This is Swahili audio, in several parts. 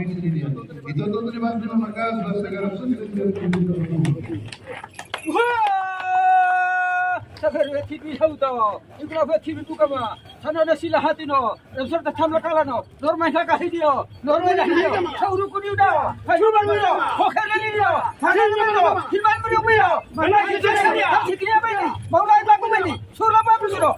sendiri. Itu tuh terima kasih sudah segera Sabar TV sauta. Iku TV tukama. Sana na sila hatino. Resor ta chamla kalano. Normal na kahidio. Normal na hidio. Sauru kuniuda. Hajuban mo. Hokhele niyo. Hanan mo. Hilman mo yo. Mana kitanya. Sikriya bani. Maulay ba ko bani. Sura ba busiro.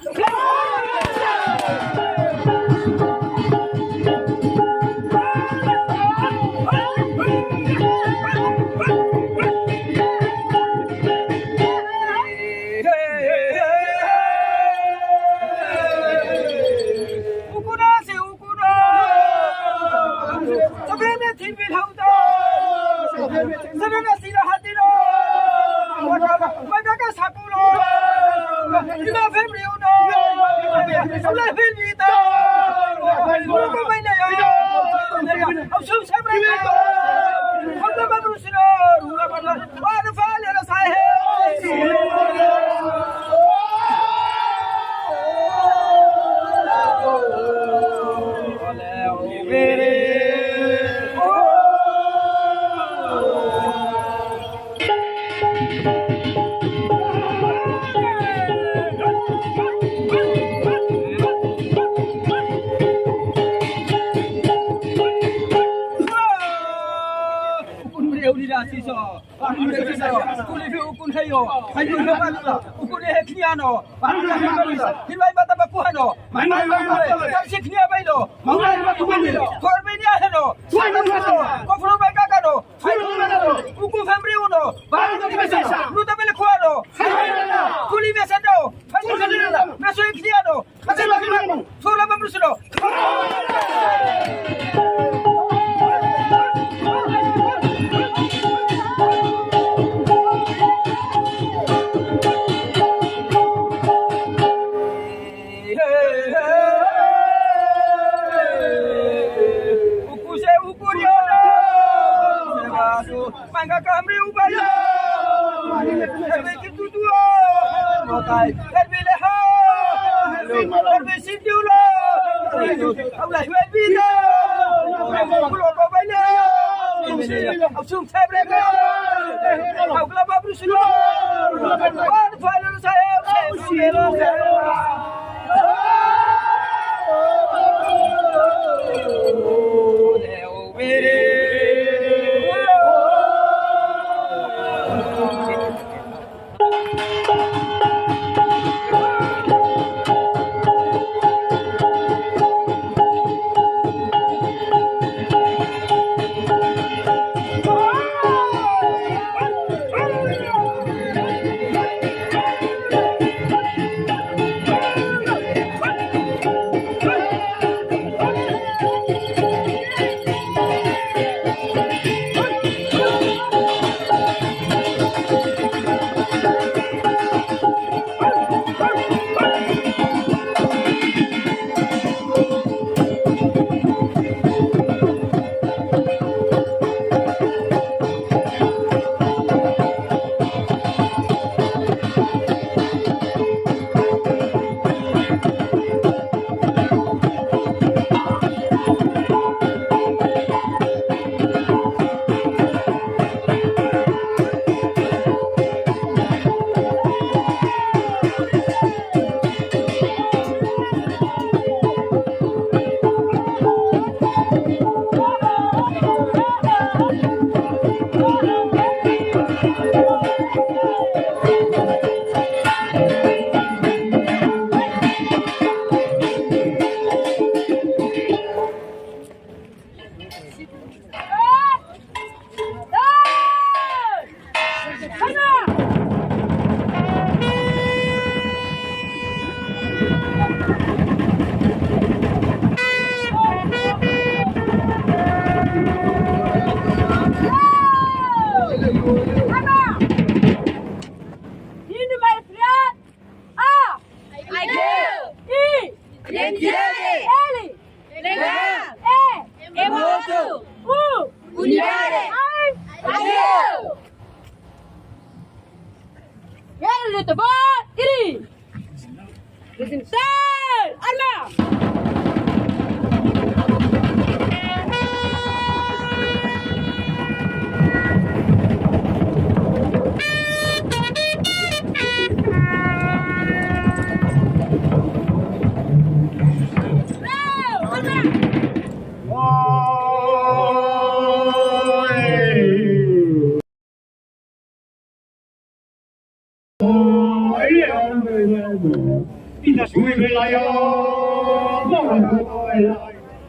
kita sui belayo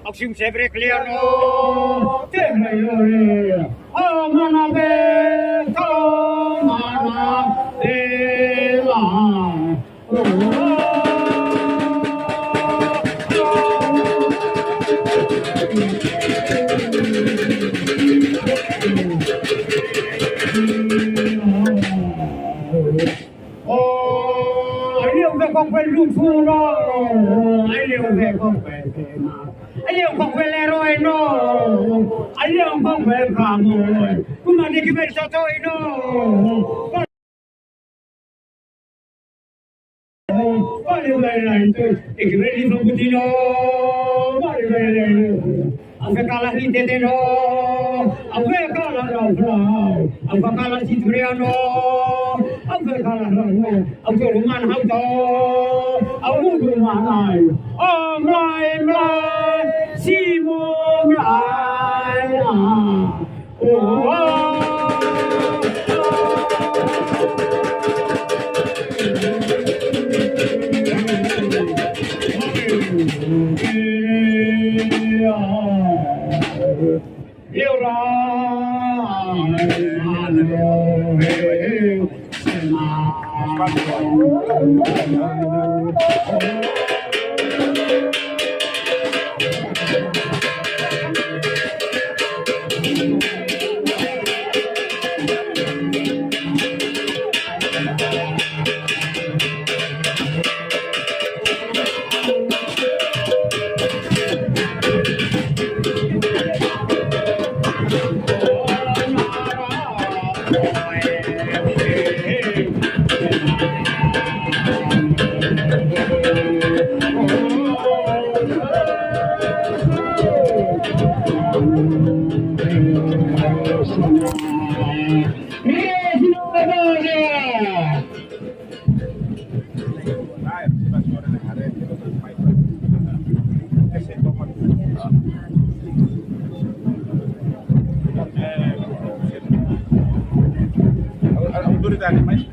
Aksium sebre kliano temele mana be mana bela con quel luffuro, io con quel tema, io con quell'eroe no, io con quel clamore, come di che versato no. Vale veramente, e che vedi non budino, vale veramente. Anche cala hinte no, anche cala no, anche cala citriano, anche cala no, anche ruman hauto, anche ruman mlai, simo mlai, autoridade mais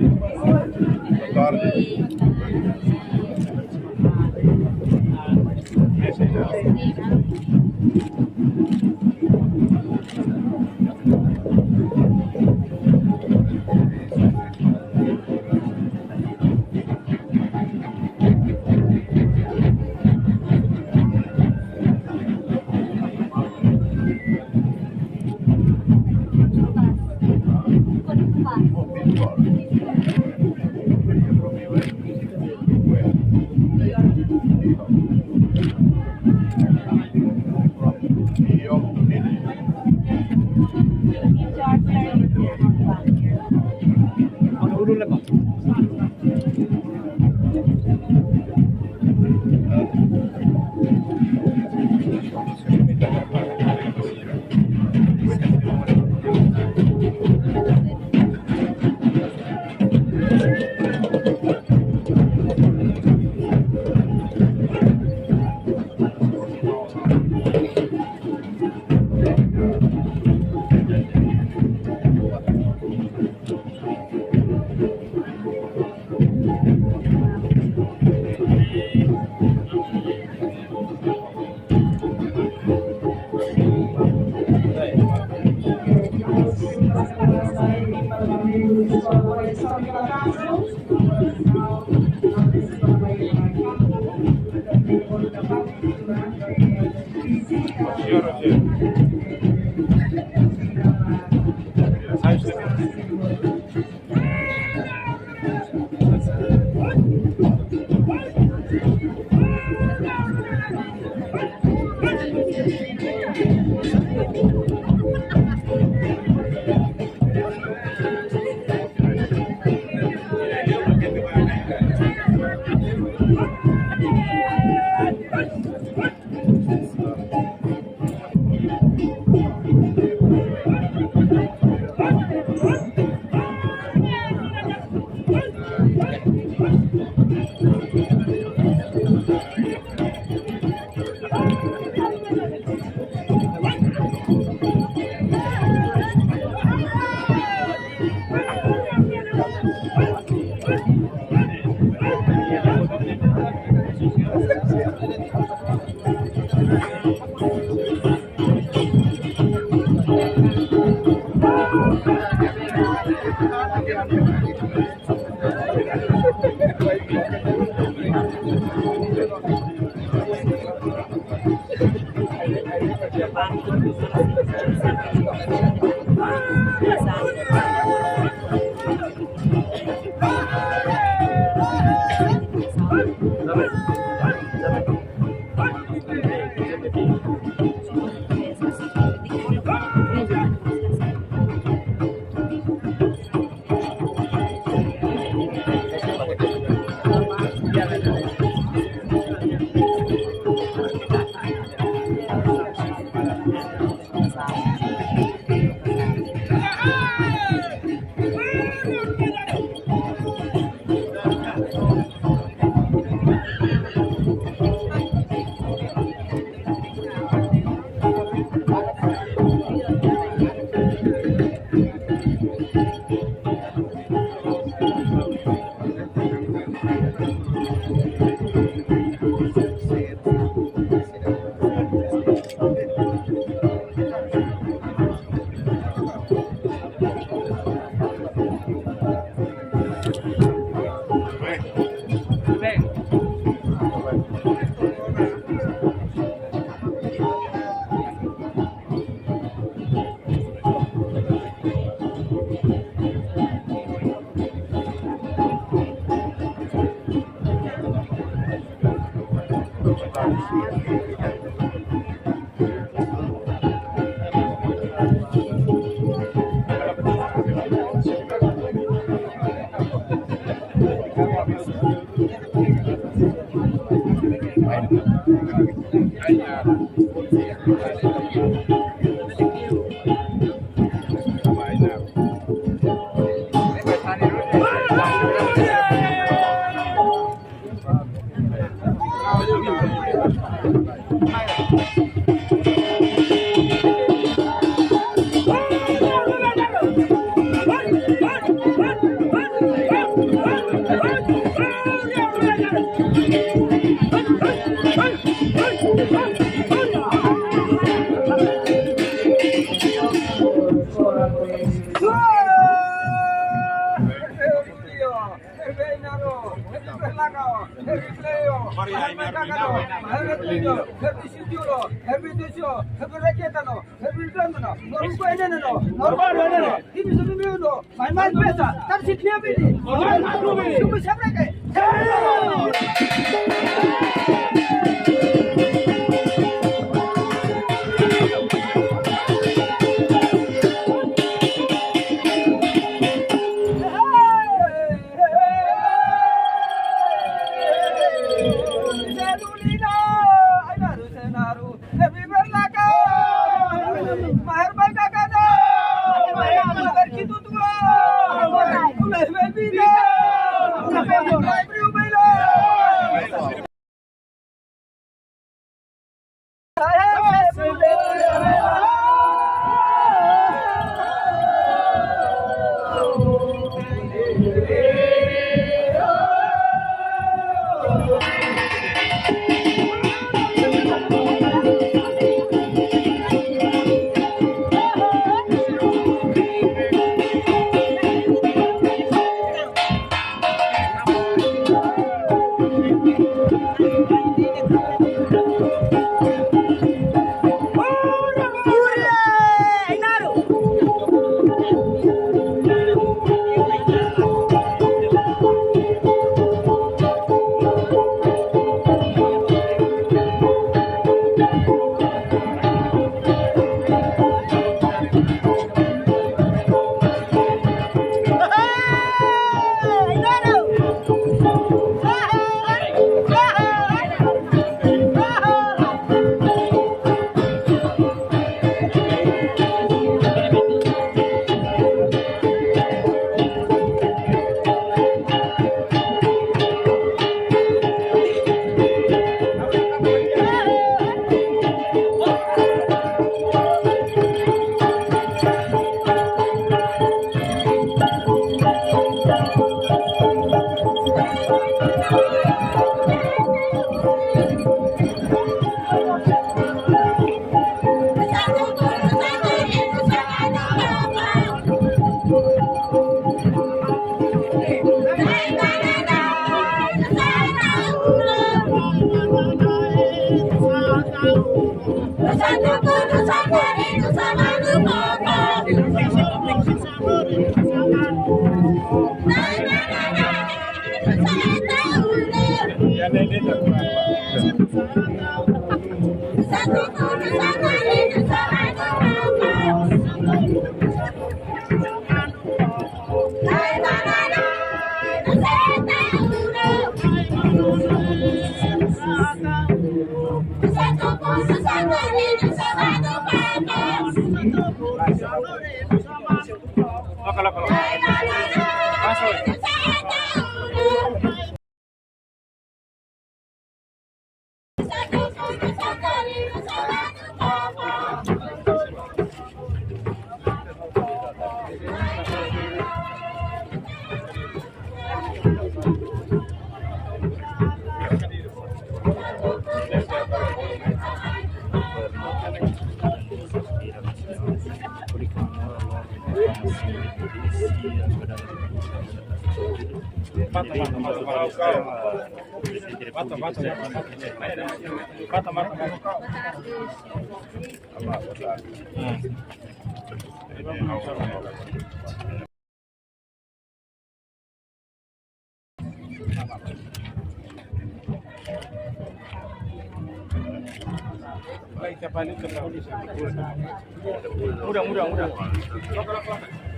Mudah.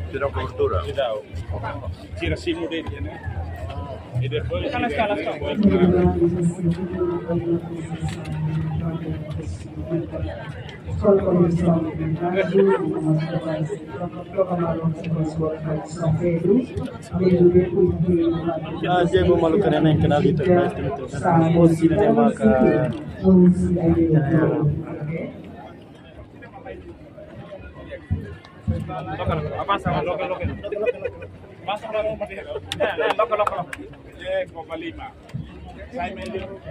Tidak kultura. Tira simu dele, né? E depois fica na escalação. Escola Comercial Independénsia, Proklamasaun Feira, Dia gue malu karena yang kenal gitu kan, posisi tema ke Apa sama Loke. Masuk dalam rumah dia. Loke. Ya, 5. Saya main di rumah.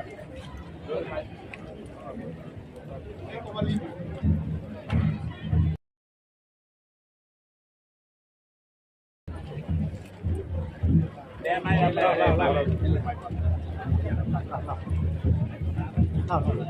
Tahu.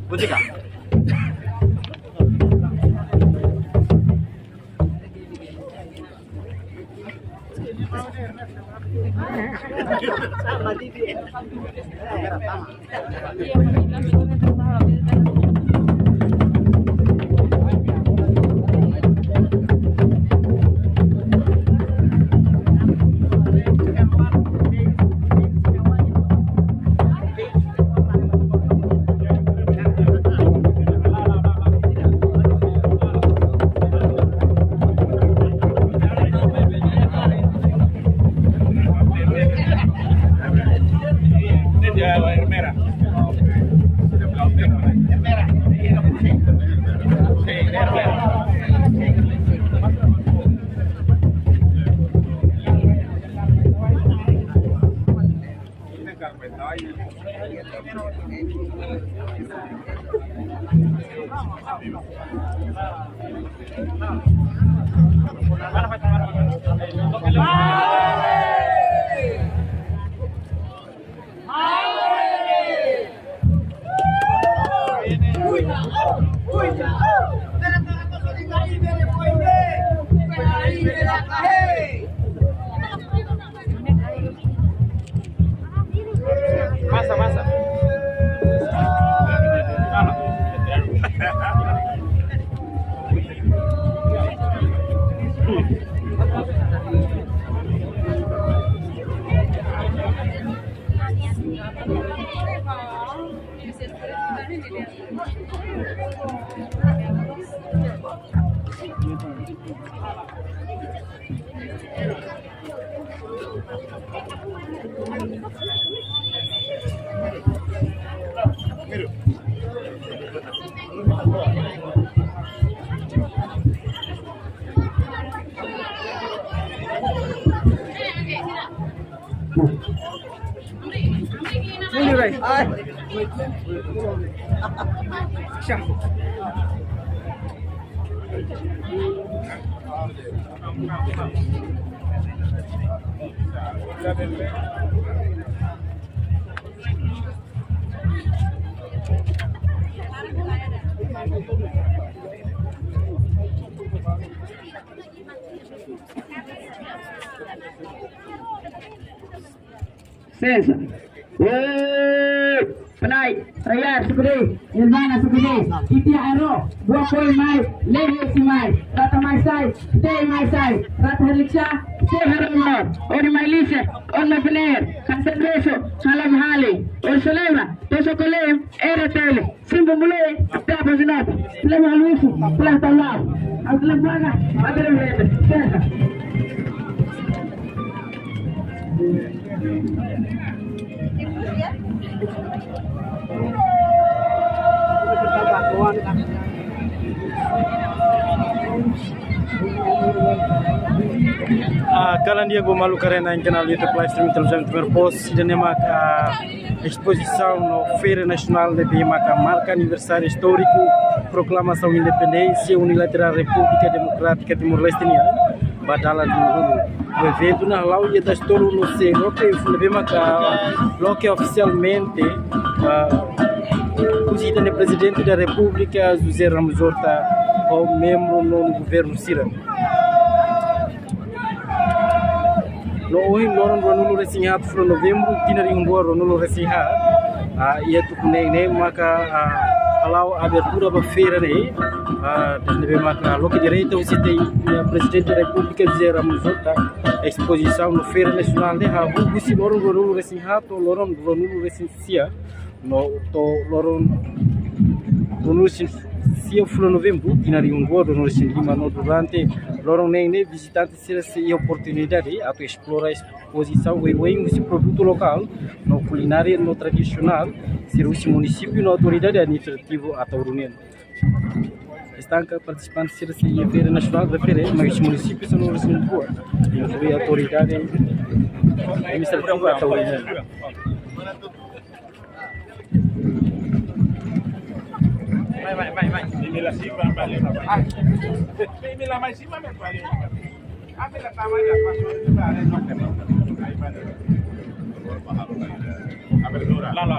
Bunyi kah? Ini guys. Siap. César. Penai, Raya Sukudi, Ilmana Sukudi, Iti Aro, Buakoi Mai, Lehe Simai, Rata Mai Sai, Tei Mai Sai, Rata Heliksha, Tei Haramor, Ori Mai Lise, On Mai Pener, Kansen Reso, Salam Hali, Ol Salema, Toso Kolem, Era Tele, Simbo Mulei, Tapa Zinat, Lema Luisu, Pelah Talau, Al Baga, Adere Rete, César. Kalian dia gue malu karena yang kenal YouTube live stream televisão primeiro post dan maka Expozisaun no Feira Nacional de maka marca aniversário histórico Proklamasaun Independénsia Unilateral República Democrática Timor-Leste badala dulu. O evento na laudia das tolu no sei Loke foi maka Loke oficialmente o presidente da República José Ramos-Horta como membro no governo Feira. No hoje loron ronulu resinhat fro novembro tinari undua ronulu resinhat ia tu kunene maka alau abertura ba feira ne dan lebih maka Loke direita usite presidente da República José Ramos-Horta Expozisaun no Feira Nacional de habu busi loron ronulu resinhat to loron ronulu resinsia no to loron ronulu sia fro novembro tinari undua ronulu resinlima no durante lorong neng visitantes se oportunidade atau explora exposição esse produto local no culinária no tradicional ser o município no autoridade administrativa atau união estanca participantes se feira nacional da feira mas município são os boa e autoridade administrativa atau união Vai. Inilah simpan balik. Inilah mai simpan balik. Ambil tamanya masuk itu ada noken. Abertura. La.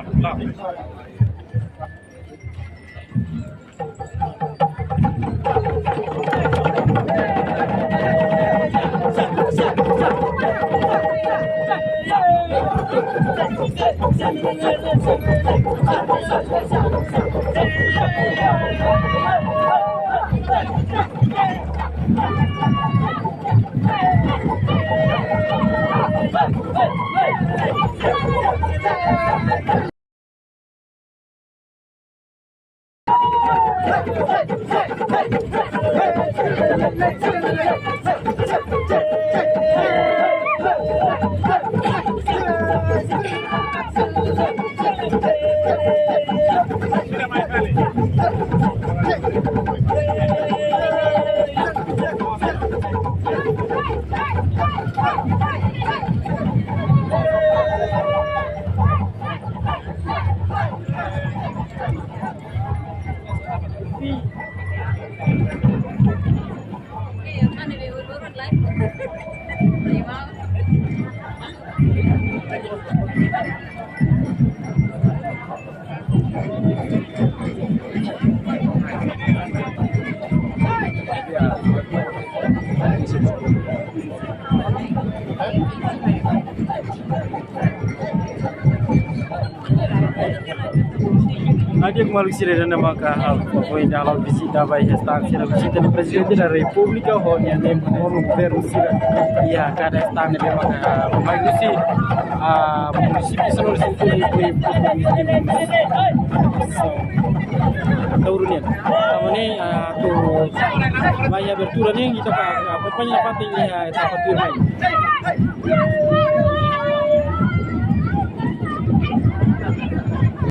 Ada kemalu sira dan maka foi dalam visita vai estar sira visita do presidente da República honya nem governo sira ia cada estado de maka vai se bisa nol se tudo foi taurunnya tamane to vai abertura nih kita apa banyak partai etapa tur